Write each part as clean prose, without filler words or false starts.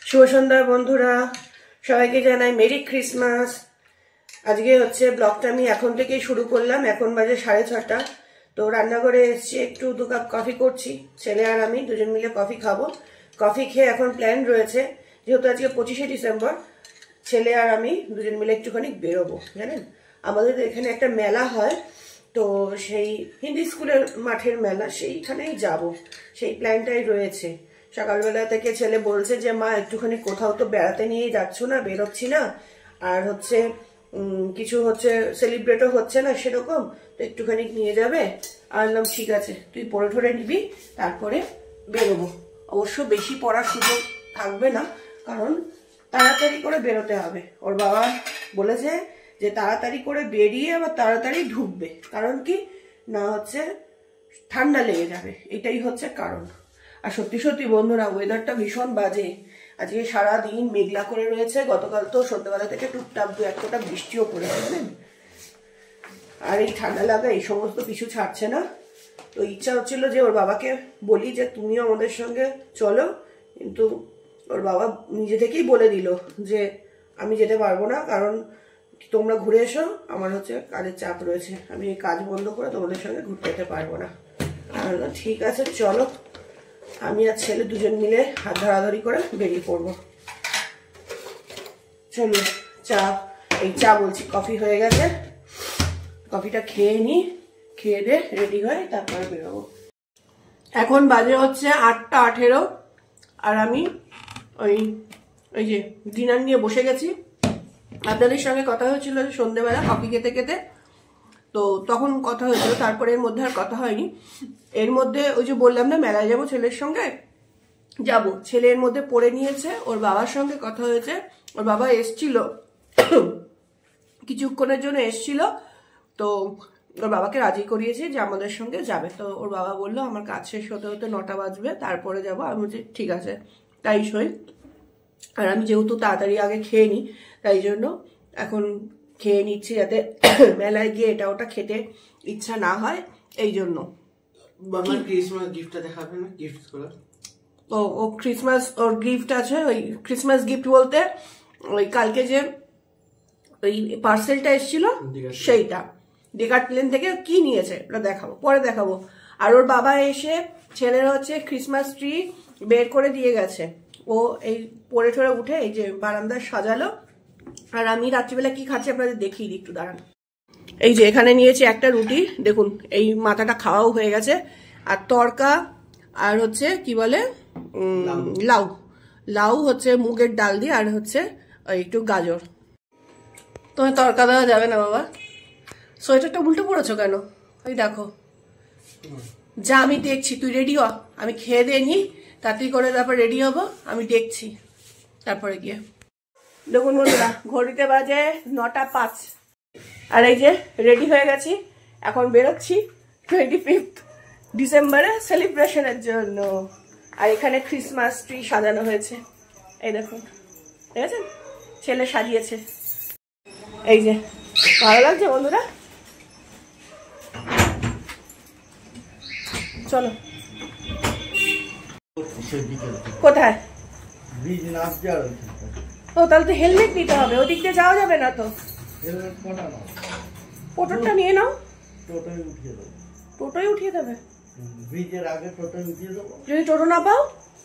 শুভ সন্ধ্যা বন্ধুরা, সবাইকে জানাই মেরি ক্রিসমাস। আজকে হচ্ছে ব্লগটা আমি এখন থেকেই শুরু করলাম। এখন বাজে 6:30। তো রান্নাঘরে এসছি, একটু 2 কাপ কফি করছি। ছেলে আর আমি দুজন মিলে কফি খাবো। কফি খেয়ে এখন প্ল্যান রয়েছে, যেহেতু আজকে 25শে ডিসেম্বর, ছেলে আর আমি দুজন মিলে একটুখানি বেরোবো। জানেন, আমাদের এখানে একটা মেলা হয়, তো সেই হিন্দি স্কুলের মাঠের মেলা, সেইখানেই যাব, সেই প্ল্যানটাই রয়েছে। সকালবেলা থেকে ছেলে বলছে যে মা একটুখানি কোথাও তো বেড়াতে নিয়ে যাচ্ছ না, বেরোচ্ছি না, আর হচ্ছে কিছু হচ্ছে সেলিব্রেটও হচ্ছে না সেরকম, তো একটুখানি নিয়ে যাবে। আর বললাম ঠিক আছে, তুই পড়ে ঠরে নিবি, তারপরে বেরোবো। অবশ্য বেশি পড়ার সুযোগ থাকবে না, কারণ তাড়াতাড়ি করে বেরোতে হবে। ওর বাবা বলেছে যে তাড়াতাড়ি করে বেরিয়ে আবার তাড়াতাড়ি ঢুকবে, কারণ কি না হচ্ছে ঠান্ডা লেগে যাবে, এটাই হচ্ছে কারণ। আর সত্যি সত্যি বন্ধুরা, ওয়েদারটা ভীষণ বাজে। আজকে সারাদিন মেঘলা করে রয়েছে। গতকাল তো সন্ধ্যাবেলা থেকে টুকটাক 2-1 বৃষ্টিও পড়েছে, জানেন। আর এই ঠান্ডা লাগা এই সমস্ত কিছু ছাড়ছে না। তো ইচ্ছা হচ্ছিল যে ওর বাবাকে বলি যে তুমিও আমাদের সঙ্গে চলো, কিন্তু ওর বাবা নিজে থেকেই বলে দিল যে আমি যেতে পারবো না, কারণ তোমরা ঘুরে এসো, আমার হচ্ছে কাজের চাপ রয়েছে, আমি এই কাজ বন্ধ করে তোমাদের সঙ্গে ঘুরতে যেতে পারবো না। ঠিক আছে চলো, আমি আর ছেলে দুজন মিলে হাত ধরাধরি করে বেরিয়ে পড়বো। চলো, চা বলছি, কফি হয়ে গেছে, কফিটা খেয়ে নি, খেয়ে দে রেডি হয়ে তারপরে বেরোবো। এখন বাজে হচ্ছে 8:18, আর আমি ওই যে ডিনার নিয়ে বসে গেছি। আপনাদের সঙ্গে কথা হয়েছিল যে সন্ধ্যেবেলা কফি খেতে খেতে, তো তখন কথা হয়েছিল, তারপরে এর মধ্যে আর কথা হয়নি। এর মধ্যে ওই যে বললাম না মেলায় যাবো, ছেলের সঙ্গে যাব, ছেলে এর মধ্যে পড়ে নিয়েছে, ওর বাবার সঙ্গে কথা হয়েছে। ওর বাবা এসছিল, কিছুক্ষণের জন্য এসছিল, তো ওর বাবাকে রাজি করিয়েছে যে আমাদের সঙ্গে যাবে। তো ওর বাবা বললো আমার কাজ শেষ হতে হতে 9টা বাজবে, তারপরে যাব। আমি বলছি ঠিক আছে তাই সই। আর আমি যেহেতু তাড়াতাড়ি আগে খেয়ে নিই, তাই জন্য এখন খেয়ে নিচ্ছি, যাতে মেলায় গিয়ে এটা ওটা খেতে ইচ্ছা না হয়, এই জন্য। ক্রিসমাস গিফটটা দেখাবে না, গিফট গুলো। ও ক্রিসমাস, ওর গিফট আছে। ওই ক্রিসমাস গিফট বলতে ওই কালকে যে ওই পার্সেলটা এসেছিল সেইটা ডেকার্টপ্লেন থেকে কি নিয়েছে ওটা দেখাবো, পরে দেখাবো। আর ওর বাবা এসে ছেলের হচ্ছে ক্রিসমাস ট্রি বের করে দিয়ে গেছে। ও এই পরে ঠরে উঠে এই যে বারান্দায় সাজালো। আর আমি রাত্রিবেলা কি খাচ্ছি আপনাদের দেখিয়ে দিই, একটু দাঁড়ান। এই যে এখানে নিয়েছি একটা রুটি, দেখুন এই মাথাটা খাওয়াও হয়ে গেছে, আর তড়কা, আর হচ্ছে কি বলে লাউ হচ্ছে মুগের ডাল দিয়ে, আর হচ্ছে একটু গাজর। তোমার তড়কা দেওয়া যাবে না বাবা, সোয়েটারটা উল্টো পড়েছো কেন? ওই দেখো, যা আমি দেখছি, তুই রেডি হ, আমি খেয়ে দিয়ে নি, তাড়াতাড়ি করে তারপর রেডি হবো, আমি দেখছি তারপরে গিয়ে। দেখুন বন্ধুরা, ঘড়িতে বাজে 9:05, আর এই যে রেডি হয়ে গেছি, এখন বেরোচ্ছি 25 ডিসেম্বরে সেলিব্রেশনের জন্য। আর এখানে ক্রিসমাস ট্রি সাজানো হয়েছে, এই দেখুন, ঠিক আছে, ছেলে সাজিয়েছে। এই যে ভালো লাগছে বন্ধুরা, চলো। কোথায়? ও তাহলে তো হেলমেট নিতে হবে, ওদিক দিয়ে যাওয়া যাবে না তো। টোটোটা নিয়ে নাও, টোটোই উঠিয়ে দেবে। ব্রিজের আগে টোটো উঠিয়ে দেবো। যদি টোটো না পাও?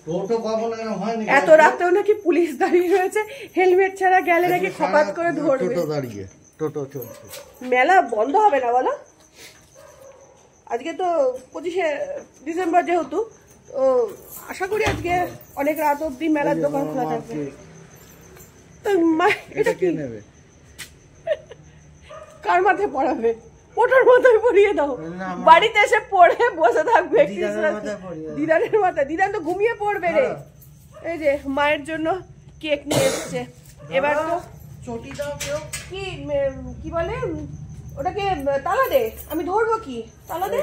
টোটো পাবো না, কেন হয়নি? এত রাতেও নাকি পুলিশ দাঁড়িয়ে রয়েছে, হেলমেট ছাড়া গেলে নাকি খপাত করে ধরবে। টোটো দাঁড়িয়ে, টোটো চলছে। মেলা বন্ধ হবে না বলো? আজকে তো 25শে ডিসেম্বর, যেহেতু তো আশা করি আজকে অনেক রাত অব্দি মেলার দোকান খোলা থাকবে। তো এটা কি নেবে? কার মাথায় পড়াবে? ওটার মাথায় পরিয়ে দাও, বাড়িতে এসে পড়ে বসে থাকবে। দিদানের মাথায়, দিদান তো ঘুমিয়ে পড়বে রে। এই যে মায়ের জন্য কেক নিয়ে এসছে, এবার তো চটি দাও কেউ। কি বলে ওটাকে? তালা দে, আমি ধরবো কি? তালা দে,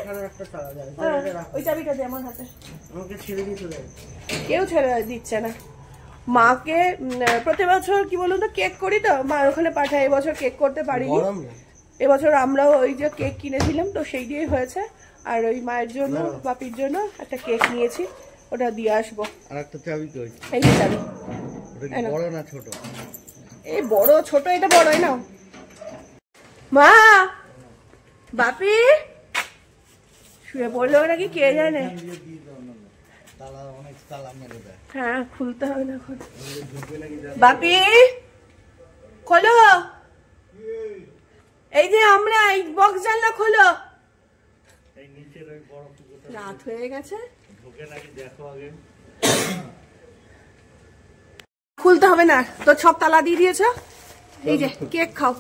ওই চাবিটা দে আমার হাতে। আমাকে ছেড়ে দিতে দেয়, কেউ ছেড়ে দিচ্ছে না। মাকে প্রতি বছর কি বলুন তো কেক করি, তো মা ওখানে পাঠায়, এবছর কেক করতে পারিনি। এবছর আমরাও ওই যে কেক কিনেছিলাম, তো সেই দিয়েই হয়েছে। আর ওই মায়ের জন্য, বাপির জন্য একটা কেক নিয়েছি, ওটা দিয়ে আসবো। আর একটা চাবি কই? এই যে চাবি। বড় না ছোট? এই বড় ছোট, এটা বড় নাও। মা, বাপি শুয়ে পড়লো নাকি কে জানে। হ্যাঁ, খুলতে হবে না এখন। বাপি খোলো, এই যে আমরা এই বক্স জানলা খোলো। রাত হয়ে গেছে, খুলতে হবে না তো, সব তালা দিয়ে দিয়েছ। এই যে কেক খাও,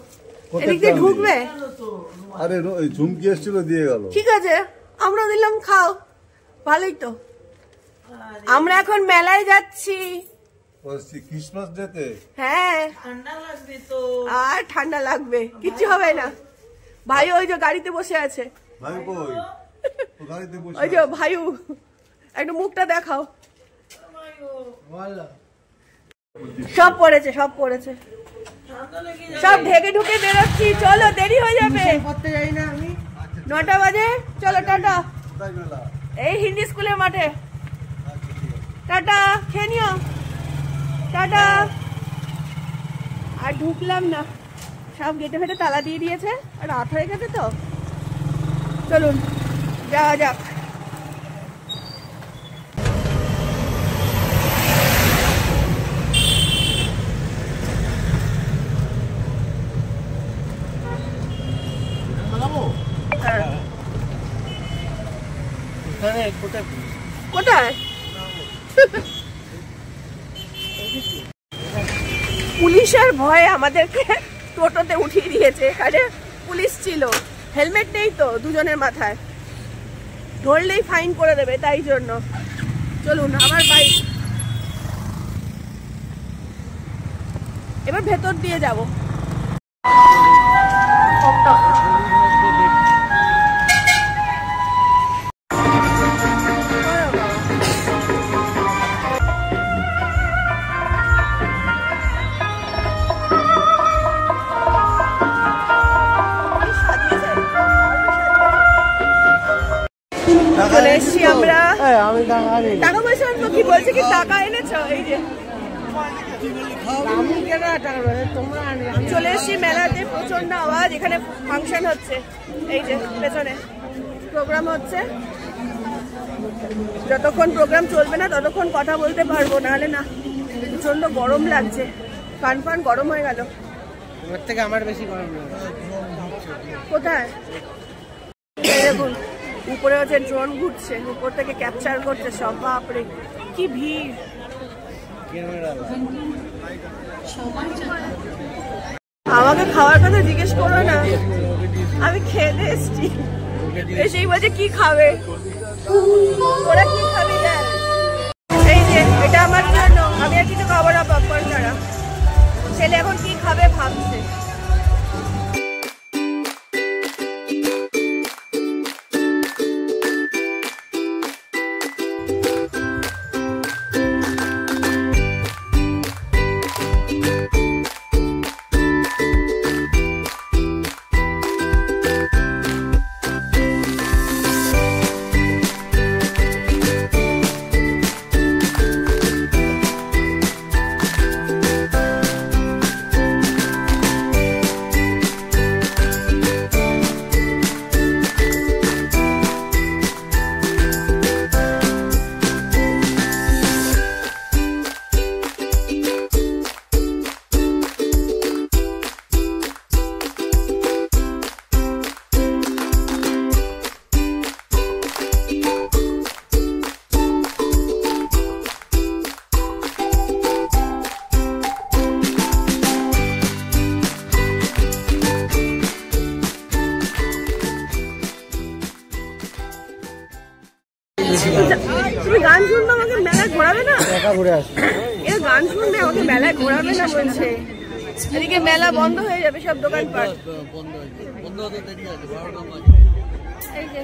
এদিক দিয়ে ঢুকবে। আরে ঝুমকি এসেছিল দিয়ে গেল। ঠিক আছে, আমরা দিলাম, খাও, ভালোই তো। আমরা এখন মেলায় যাচ্ছি ক্রিসমাস ডেতে। হ্যাঁ, ঠান্ডা লাগবে তো। আর ঠান্ডা লাগবে, কিচ্ছু হবে না। ভাই ওই যে গাড়িতে বসে আছে। ভাই কই? ও গাড়িতে বসে ওই যে ভাইউ, একটু মুখটা দেখাও। সব পড়েছে, সব পড়েছে, সব ঢেকে ঢুকে বেরোচ্ছি। চলো, দেরি হয়ে যাবে। 9টা বাজে, চলো টাটা। এই হিন্দি স্কুলের মাঠে। টাটা, খেয়ে নিও, টাটা। আর ঢুকলাম না, সব গেটে ফেটে তালা দিয়ে দিয়েছে। আর রাত হয়ে গেছে তো, চলুন যাওয়া যাক। কোথায়? পুলিশের ভয়ে আমাদেরকে টোটোতে উঠিয়ে দিয়েছে। এখানে পুলিশ ছিল, হেলমেট নেই তো দুজনের মাথায়, ধরলেই ফাইন করে দেবে, তাই জন্য। চলুন, আমার বাইক। এবার ভেতর দিয়ে যাব। চলে এসছি আমরা। টাকা পয়সা আনবো, কি বলছে কি টাকা এনেছো? এই যে চলে এসছি মেলাতে, প্রচন্ড আওয়াজ। এখানে ফাংশন হচ্ছে, এই যে পেছনে প্রোগ্রাম হচ্ছে। যতক্ষণ প্রোগ্রাম চলবে না ততক্ষণ কথা বলতে পারবো, নাহলে না প্রচন্ড গরম লাগছে, কান ফান গরম হয়ে গেল। ওর থেকে আমার বেশি গরম লাগে। কোথায় দেখুন, উপরে হচ্ছে ড্রোন ঘুরছে, উপর থেকে ক্যাপচার করছে সব। বাপরে কি ভিড়! আমাকে খাওয়ার কথা জিজ্ঞেস করো না, আমি খেতে এসছি। এসেই বলছে কি খাবে, ওরা কি খাবে দেখ। এই যে এটা আমার জন্য, আমি আর কিছু খাবো না পপকর্ন ছাড়া। ছেলে এখন কি খাবে ভাবছে। তুমি গান শুনবে, আমাকে মেলায় ঘোরাবে না? এ গান শুনবে, আমাকে মেলায় ঘোরাবে না বলছে। এদিকে মেলা বন্ধ হয়ে যাবে, সব দোকানপাট। এই যে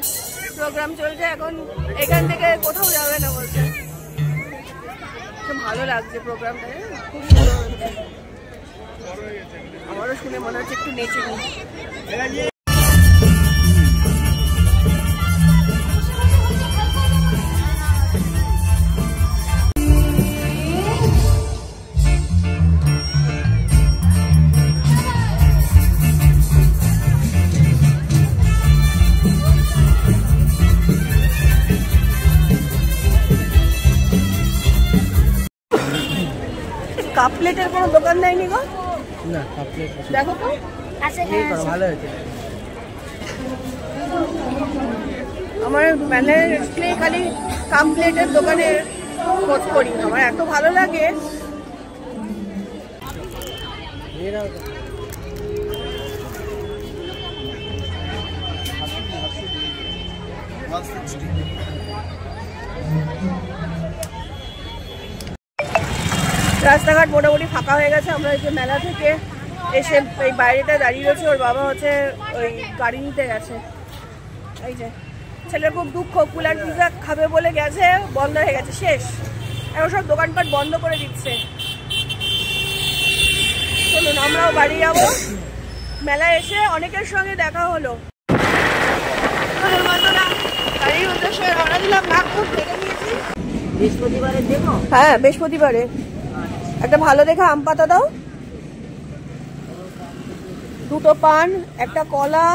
প্রোগ্রাম চলছে এখন, এখান থেকে কোথাও যাবে না বলছে। ভালো লাগছে প্রোগ্রামটা, খুব সুন্দর হচ্ছে। আমারও শুনে মনে হচ্ছে একটু নেচে নিই। কাপ প্লেটের কোনো দোকান দেয়নি গো? না কাপ প্লেট দেখো তো ভালো হয়েছে। আমার মেলায় আসলে খালি কাপ প্লেটের দোকানের খোঁজ করি, আমার এত ভালো লাগে। রাস্তাঘাট মোটামুটি ফাঁকা হয়ে গেছে। আমরা এই যে মেলা থেকে এসে এই বাইরেটা দাঁড়িয়ে রয়েছে, ওর বাবা হচ্ছে ওই গাড়ি নিতে গেছে। এই যে ছেলের খুব দুঃখ, কুলার পিজা খাবে বলে গেছে, বন্ধ হয়ে গেছে, শেষ। এখন সব দোকানপাট বন্ধ করে দিচ্ছে। চলুন আমরাও বাড়ি যাবো। মেলায় এসে অনেকের সঙ্গে দেখা হলো। গাড়ির উদ্দেশ্যে রওনা দিলাম। নাগপুর থেকে নিয়েছি বৃহস্পতিবারে দেবো। হ্যাঁ বৃহস্পতিবারে একটা ভালো দেখে আম পাতা দাও, 2টো পান, একটা কলা,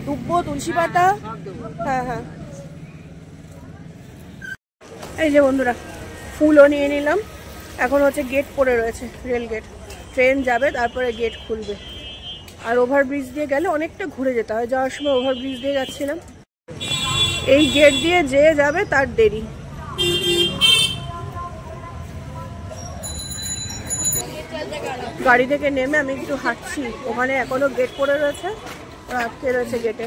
দুব্বো, তুলসী পাতা। হ্যাঁ হ্যাঁ এই যে বন্ধুরা ফুলও নিয়ে নিলাম। এখন হচ্ছে গেট পড়ে রয়েছে, রেল গেট, ট্রেন যাবে তারপরে গেট খুলবে। আর ওভারব্রিজ দিয়ে গেলে অনেকটা ঘুরে যেতে হয়, যাওয়ার সময় ওভারব্রিজ দিয়ে যাচ্ছিলাম। এই গেট দিয়ে যে যাবে তার দেরি। গাড়ি থেকে নেমে আমি একটু হাঁটছি, ওখানে এখনো গেট পড়ে রয়েছে, আটকে রয়েছে গেটে।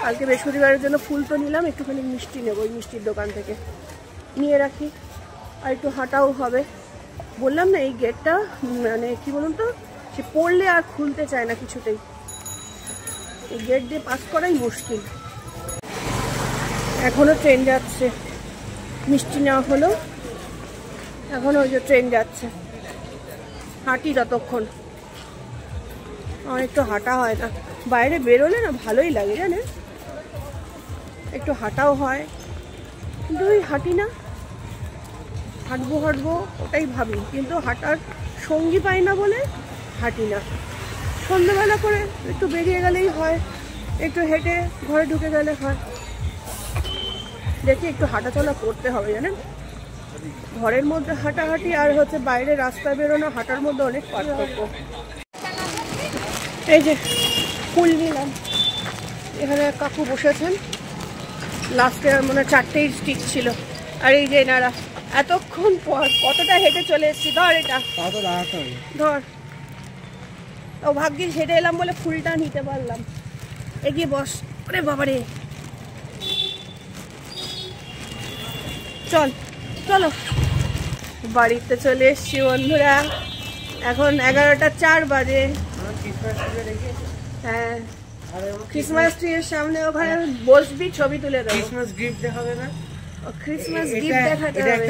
কালকে বৃহস্পতিবারের জন্য ফুল তো নিলাম, একটুখানি মিষ্টি নেবো ওই মিষ্টির দোকান থেকে, নিয়ে রাখি। আর একটু হাঁটাও হবে। বললাম না এই গেটটা মানে কি বলুন তো, সে পড়লে আর খুলতে চায় না কিছুতেই। এই গেট দিয়ে পাস করাই মুশকিল। এখনো ট্রেন যাচ্ছে, মিষ্টি নেওয়া হলো, এখনো ওই যে ট্রেন যাচ্ছে। হাঁটি ততক্ষণ, আমার একটু হাঁটা হয় না। বাইরে বেরোলে না ভালোই লাগে জানেন, একটু হাঁটাও হয়, কিন্তু ওই হাঁটি না। হাঁটবো হাঁটবো ওটাই ভাবি, কিন্তু হাঁটার সঙ্গী পাই না বলে হাঁটি না। সন্ধ্যেবেলা করে একটু বেরিয়ে গেলেই হয়, একটু হেঁটে ঘরে ঢুকে গেলে হয়। দেখি একটু হাঁটাচলা করতে হবে জানেন, ঘরের মধ্যে হাঁটাহাঁটি আর হচ্ছে বাইরে রাস্তায় বেরোনো হাঁটার মধ্যে অনেক পার্থক্য। এই যে ফুল নিলাম, এখানে কাকু বসেছেন, লাস্টে মনে হয় 4টেই স্টিক ছিল। আর এই যে এনারা এতক্ষণ পর কতটা হেঁটে চলে এসেছি। ধর এটা, ধর। ও ভাগ্যিস হেঁটে এলাম বলে ফুলটা নিতে পারলাম। এগিয়ে বস। ওরে বাবারে, চল চলো বাড়িতে চলে এসছি বন্ধুরা। এখন 11টা 4 বাজে। হ্যাঁ ক্রিসমাস ট্রির সামনে ওখানে বসবি, ছবি তুলে দেবো। ক্রিসমাস গিফট দেখাবে না? ক্রিসমাস গিফট দেখাতে হবে।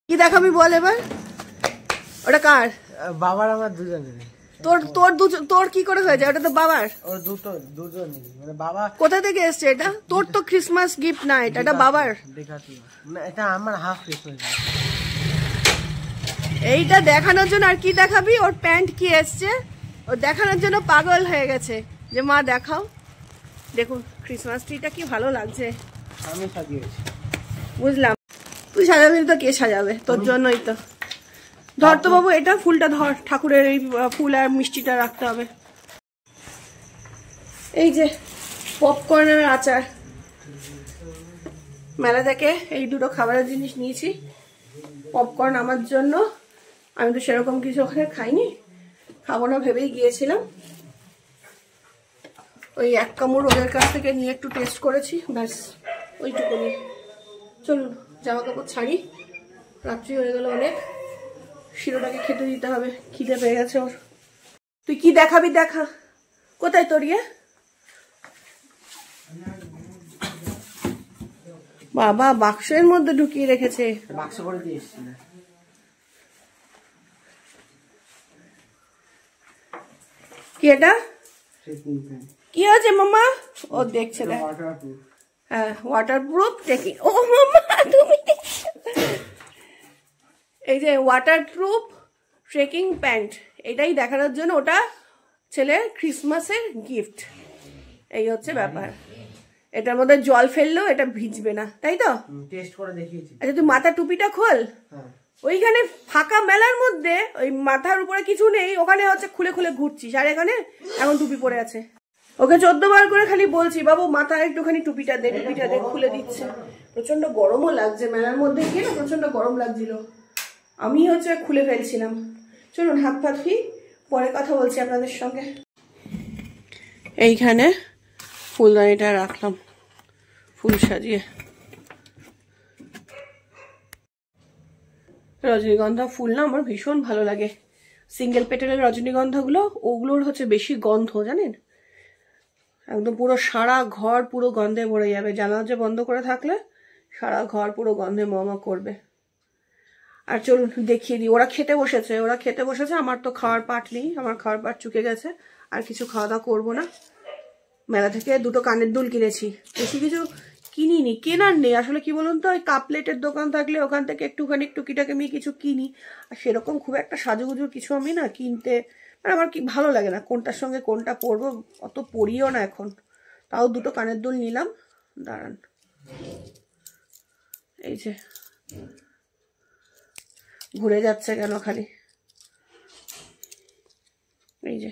কি দেখাবি বল এবার? ওটা কার? বাবার আমার দুজনের। তোর কি করে হয়ে যায়? ওটা তো বাবার। ওর দুজন মানে বাবা। কোথা থেকে এসছে এটা? তোর তো ক্রিসমাস গিফট না, এটা বাবার। দেখাচ্ছি না, এটা আমার হাফ ক্রিসমাস। এইটা দেখানোর জন্য। আর কি দেখাবি? ওর প্যান্ট কি এসছে, ও দেখানোর জন্য পাগল হয়ে গেছে যে মা দেখাও। দেখুন ক্রিসমাস ট্রিটা কি ভালো লাগছে। আমি সাজিয়েছি। বুঝলাম, তুই সাজাবি তো কে সাজাবে? তোর জন্যই তো। ধর তো বাবু এটা, ফুলটা ধর, ঠাকুরের এই ফুল আর মিষ্টিটা রাখতে হবে। এই যে পপকর্নের আচার, মেলা থেকে এই 2টো খাবারের জিনিস নিয়েছি। পপকর্ন আমার জন্য, আমি তো সেরকম কিছু ওখানে খাইনি, খাবো না ভেবেই গিয়েছিলাম। ওই 1 কামড় ওদের কাছ থেকে নিয়ে একটু টেস্ট করেছি, ব্যাস ওইটুকুনি। চলুন জামা কাপড় ছাড়ি, রাত্রি হয়ে গেল অনেক। শিরোটাকে খেতে দিতে হবে, খিদে পেয়ে গেছে ওর। তুই কি দেখাবি দেখা, কোথায় তোর ইয়ে? বাবা বাক্সের মধ্যে ঢুকিয়ে রেখেছে। বাক্স করে দিয়ে এসছি না। কি এটা? কি হয়েছে মামা? ও দেখছে দেখ। হ্যাঁ ওয়াটারপ্রুফ ট্রেকিং। ও মামা তুমি এই যে ওয়াটারপ্রুফ ট্রেকিং প্যান্ট, এটাই দেখানোর জন্য। ওটা ছেলের ক্রিসমাসের গিফট। এই হচ্ছে ব্যাপার। এটার মধ্যে জল ফেললেও এটা ভিজবে না, তাই তো? টেস্ট করে দেখিয়েছি। আচ্ছা তুই মাথা টুপিটা খোল, ওইখানে ফাঁকা মেলার মধ্যে ওই মাথার উপরে কিছু নেই, ওখানে হচ্ছে খুলে খুলে ঘুরছিস, আর এখানে এখন টুপি পরে আছে। ওকে 14 বার করে খালি বলছি, বাবু মাথায় একটুখানি টুপিটা দে, টুপিটা দে, খুলে দিচ্ছে। প্রচন্ড গরমও লাগছে, মেলার মধ্যে গিয়ে না প্রচন্ড গরম লাগছিল, আমি হচ্ছে খুলে ফেলছিলাম। চলুন হাত পা ধুই, পরে কথা বলছি আপনাদের সঙ্গে। এইখানে ফুলদানিটা রাখলাম ফুল সাজিয়ে। রজনীগন্ধা ফুল না আমার ভীষণ ভালো লাগে। সিঙ্গেল পেটেলের রজনীগন্ধাগুলো, ওগুলোর হচ্ছে বেশি গন্ধ, জানেন, একদম পুরো সারা ঘর পুরো গন্ধে ভরে যাবে। জানালা বন্ধ করে থাকলে সারা ঘর পুরো গন্ধে মমা করবে। আর চলুন দেখিয়ে দিই, ওরা খেতে বসেছে, আমার তো খাওয়ার পাট নেই, আমার খাওয়ার পাট চুকে গেছে, আর কিছু খাওয়া দাওয়া করবো না। মেলা থেকে 2টো কানের দুল কিনেছি, বেশি কিছু কিনিনি, কেনার নেই আসলে। কি বলুন তো, ওই কাপ প্লেটের দোকান থাকলে ওখান থেকে একটুখানি টুকিটাকে আমি কিছু কিনি, আর সেরকম খুব একটা সাজুগুজুর কিছু আমি না কিনতে, মানে আমার কি ভালো লাগে না, কোনটার সঙ্গে কোনটা পরবো অত পরিও না এখন। তাও 2টো কানের দুল নিলাম, দাঁড়ান, এই যে ঘুরে যাচ্ছে কেন খালি, এই যে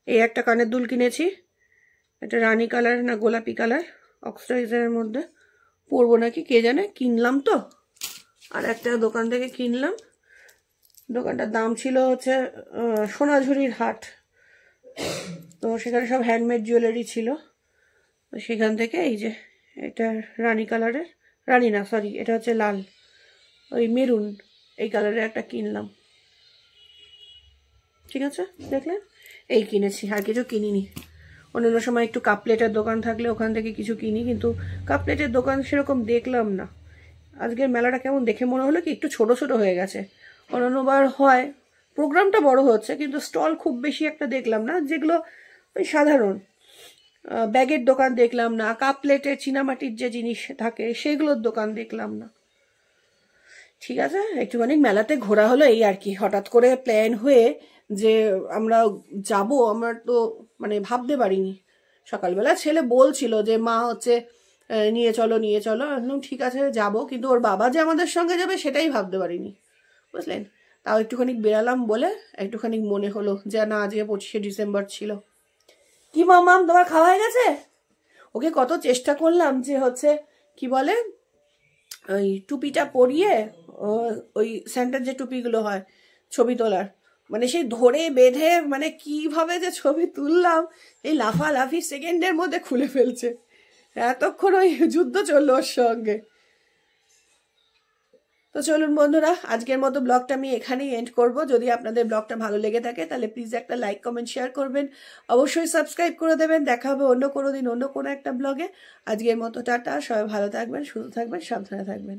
এই একটা কানের দুল কিনেছি, এটা রানী কালার না গোলাপি কালার, অক্সিডাইজারের মধ্যে, পরবো নাকি কে জানে, কিনলাম তো। আর একটা দোকান থেকে কিনলাম, দোকানটার দাম ছিল হচ্ছে সোনাঝুরির হাট, তো সেখানে সব হ্যান্ডমেড জুয়েলারি ছিল, তো সেখান থেকে এই যে এটা রানী কালারের, রানী না সরি, এটা হচ্ছে লাল, ওই মেরুন এই কালারের একটা কিনলাম। ঠিক আছে, দেখলেন, এই কিনেছি, আর কিছু কিনিনি। অন্যান্য সময় একটু কাপ প্লেটের দোকান থাকলে ওখান থেকে কিছু কিনি, কিন্তু কাপ প্লেটের দোকান সেরকম দেখলাম না। আজকের মেলাটা কেমন দেখে মনে হলো কি একটু ছোট ছোট হয়ে গেছে। অন্যান্যবার হয় প্রোগ্রামটা বড় হচ্ছে, কিন্তু স্টল খুব বেশি একটা দেখলাম না, যেগুলো ওই সাধারণ ব্যাগের দোকান দেখলাম না, কাপ প্লেটের চীনামাটির যে জিনিস থাকে সেগুলোর দোকান দেখলাম না। ঠিক আছে, একটুখানি মেলাতে ঘোরা হলো এই আর কি। হঠাৎ করে প্ল্যান হয়ে যে আমরা যাব, আমার তো মানে ভাবতে পারিনি। সকালবেলা ছেলে বলছিল যে মা হচ্ছে নিয়ে চলো নিয়ে চলো, একদম ঠিক আছে যাব, কিন্তু ওর বাবা যে আমাদের সঙ্গে যাবে সেটাই ভাবতে পারিনি, বুঝলেন। তাও একটুখানি বেরালাম বলে একটুখানি মনে হলো যে না, আজকে 25শে ডিসেম্বর ছিল। কি মামাম, তোমার খাওয়া হয়ে গেছে? ওকে কত চেষ্টা করলাম যে হচ্ছে কি বলে ওই টুপিটা পরিয়ে, ওই সেন্টার যে টুপিগুলো হয় ছবি তোলার, মানে সেই ধরে বেঁধে মানে কিভাবে যে ছবি তুললাম, এই লাফালাফি সেকেন্ডের মধ্যে খুলে ফেলছে। এতক্ষণ ওই যুদ্ধ চললো ওর সঙ্গে। তো চলুন বন্ধুরা, আজকের মতো ব্লগটা আমি এখানেই এন্ড করব। যদি আপনাদের ব্লগটা ভালো লেগে থাকে তাহলে প্লিজ একটা লাইক কমেন্ট শেয়ার করবেন, অবশ্যই সাবস্ক্রাইব করে দেবেন। দেখা হবে অন্য কোনো দিন অন্য কোনো একটা ব্লগে। আজকের মতো টাটা, সবাই ভালো থাকবেন, সুস্থ থাকবেন, সাবধানে থাকবেন।